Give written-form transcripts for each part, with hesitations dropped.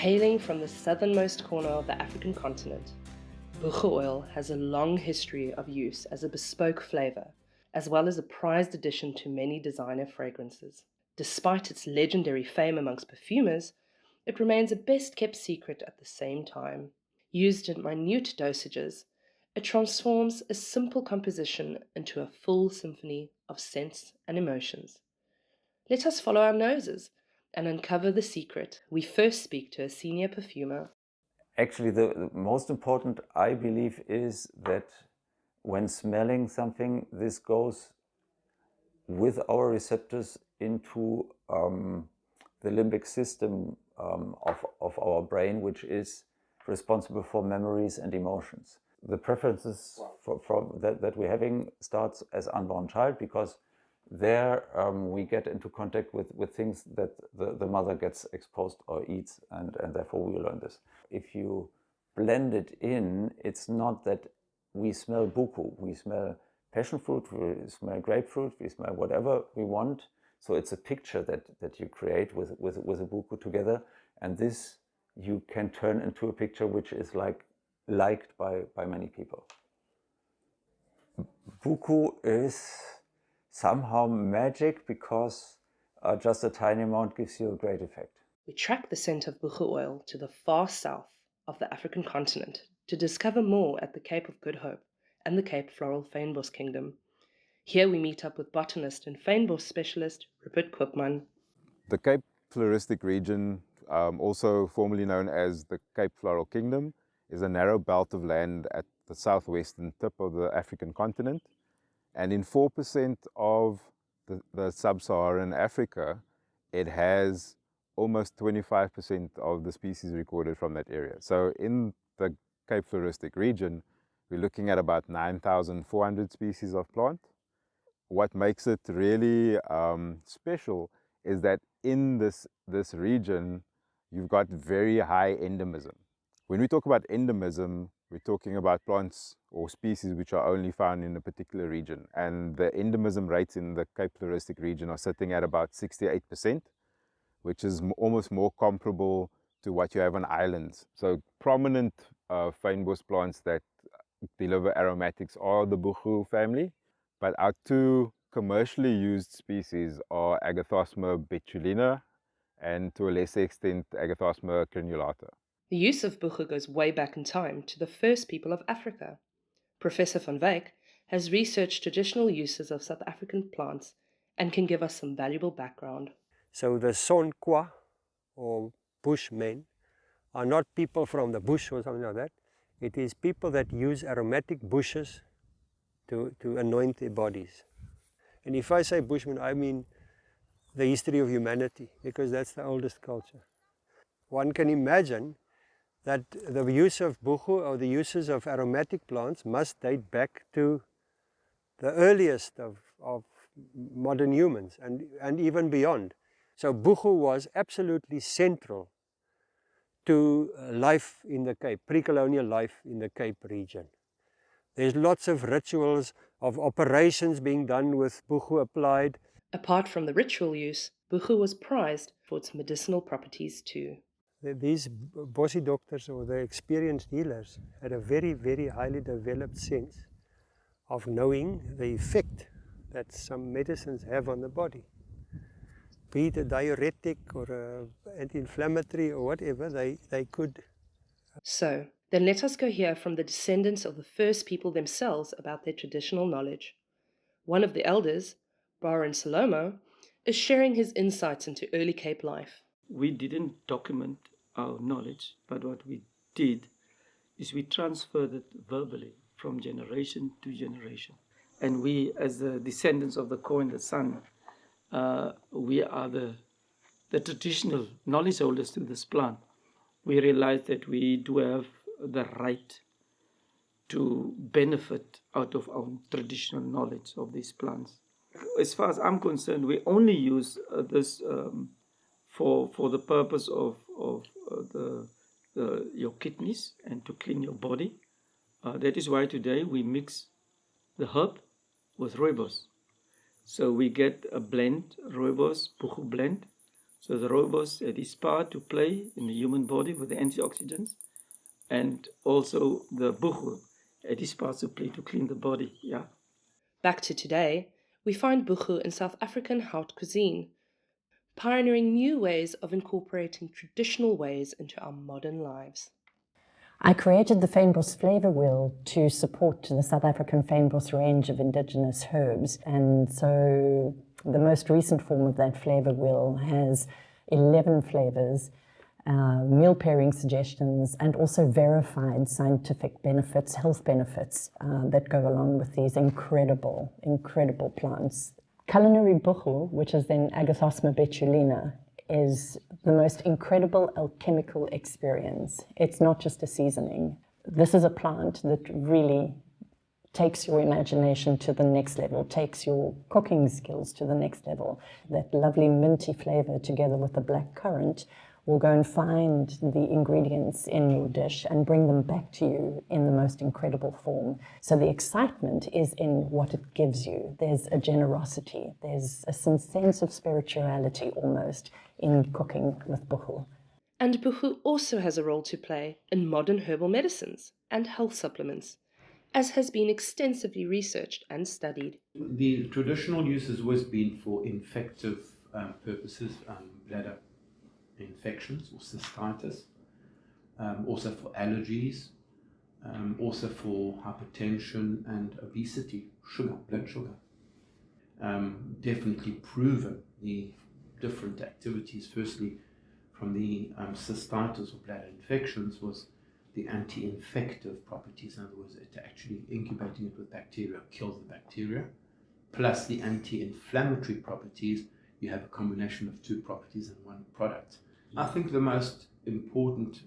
Hailing from the southernmost corner of the African continent, Buchu oil has a long history of use as a bespoke flavor, as well as a prized addition to many designer fragrances. Despite its legendary fame amongst perfumers, it remains a best-kept secret at the same time. Used in minute dosages, it transforms a simple composition into a full symphony of scents and emotions. Let us follow our noses and uncover the secret. We first speak to a senior perfumer. Actually, the most important, I believe, is that when smelling something, this goes with our receptors into the limbic system of our brain, which is responsible for memories and emotions. The preferences that we're having starts as unborn child, because there we get into contact with things that the mother gets exposed or eats, and therefore we learn this. If you blend it in, it's not that we smell buku, we smell passion fruit, we smell grapefruit, we smell whatever we want. So it's a picture that you create with a buku together, and this you can turn into a picture which is liked by many people. Buku is somehow magic, because just a tiny amount gives you a great effect. We track the scent of Buchu oil to the far south of the African continent to discover more at the Cape of Good Hope and the Cape Floral Fynbos Kingdom. Here we meet up with botanist and fynbos specialist Rupert Koopman. The Cape Floristic region, also formerly known as the Cape Floral Kingdom, is a narrow belt of land at the southwestern tip of the African continent. And in 4% of the sub-Saharan Africa, it has almost 25% of the species recorded from that area. So in the Cape Floristic region, we're looking at about 9,400 species of plant. What makes it really special is that in this region, you've got very high endemism. When we talk about endemism, we're talking about plants or species which are only found in a particular region. And the endemism rates in the Cape Floristic region are sitting at about 68%, which is almost more comparable to what you have on islands. So prominent fynbos plants that deliver aromatics are the Buchu family, but our two commercially used species are Agathosma betulina and, to a lesser extent, Agathosma crenulata. The use of Buchu goes way back in time to the first people of Africa. Professor van Wyk has researched traditional uses of South African plants and can give us some valuable background. So the Sonkwa, or Bushmen, are not people from the bush or something like that. It is people that use aromatic bushes to anoint their bodies. And if I say Bushmen, I mean the history of humanity, because that's the oldest culture. One can imagine that the use of Buchu, or the uses of aromatic plants, must date back to the earliest of modern humans and even beyond. So Buchu was absolutely central to life in the Cape, pre-colonial life in the Cape region. There's lots of rituals of operations being done with Buchu applied. Apart from the ritual use, Buchu was prized for its medicinal properties too. These bossy doctors, or the experienced healers, had a very, very highly developed sense of knowing the effect that some medicines have on the body. Be it a diuretic or an anti-inflammatory or whatever, they could. So, then let us go hear from the descendants of the first people themselves about their traditional knowledge. One of the elders, Baron Salomo, is sharing his insights into early Cape life. We didn't document our knowledge, but what we did is we transferred it verbally from generation to generation. And we, as the descendants of the Ko and the Sun, we are the traditional knowledge holders to this plant. We realize that we do have the right to benefit out of our traditional knowledge of these plants. As far as I'm concerned, we only use this for the purpose of your kidneys and to clean your body. That is why today we mix the herb with rooibos. So we get a blend, rooibos, Buchu blend, So the rooibos had its part to play in the human body with the antioxidants, and also the buchu had its part to play to clean the body. Yeah. Back to today, we find buchu in South African haute cuisine, pioneering new ways of incorporating traditional ways into our modern lives. I created the fynbos flavor wheel to support the South African fynbos range of indigenous herbs, and so the most recent form of that flavor wheel has 11 flavors, meal pairing suggestions, and also verified scientific benefits, health benefits that go along with these incredible, incredible plants. Culinary buchu, which is then Agathosma betulina, is the most incredible alchemical experience. It's not just a seasoning. This is a plant that really takes your imagination to the next level, takes your cooking skills to the next level. That lovely minty flavor together with the black currant will go and find the ingredients in your dish and bring them back to you in the most incredible form. So the excitement is in what it gives you. There's a generosity, there's a sense of spirituality almost in cooking with buchu. And buchu also has a role to play in modern herbal medicines and health supplements, as has been extensively researched and studied. The traditional use has always been for infective purposes, bladder infections or cystitis, also for allergies, also for hypertension and obesity, sugar, blood sugar. Definitely proven the different activities. Firstly, from the cystitis or bladder infections was the anti-infective properties. In other words, it actually incubating it with bacteria kills the bacteria. Plus the anti-inflammatory properties, you have a combination of two properties in one product. I think the most important,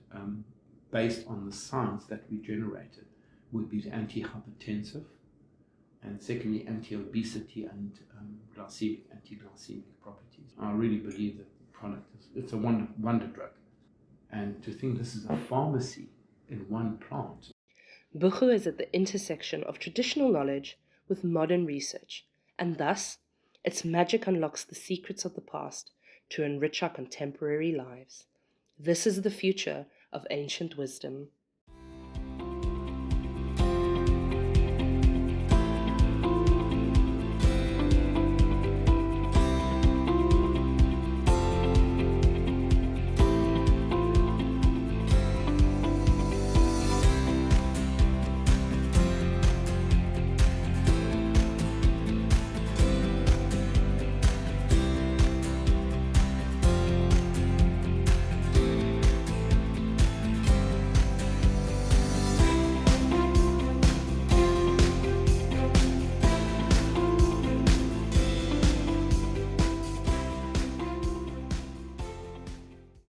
based on the science that we generated, would be the anti-hypertensive, and secondly, anti-obesity and anti-glycemic properties. I really believe that the product it's a wonder drug. And to think this is a pharmacy in one plant. Buchu is at the intersection of traditional knowledge with modern research, and thus its magic unlocks the secrets of the past to enrich our contemporary lives. This is the future of ancient wisdom.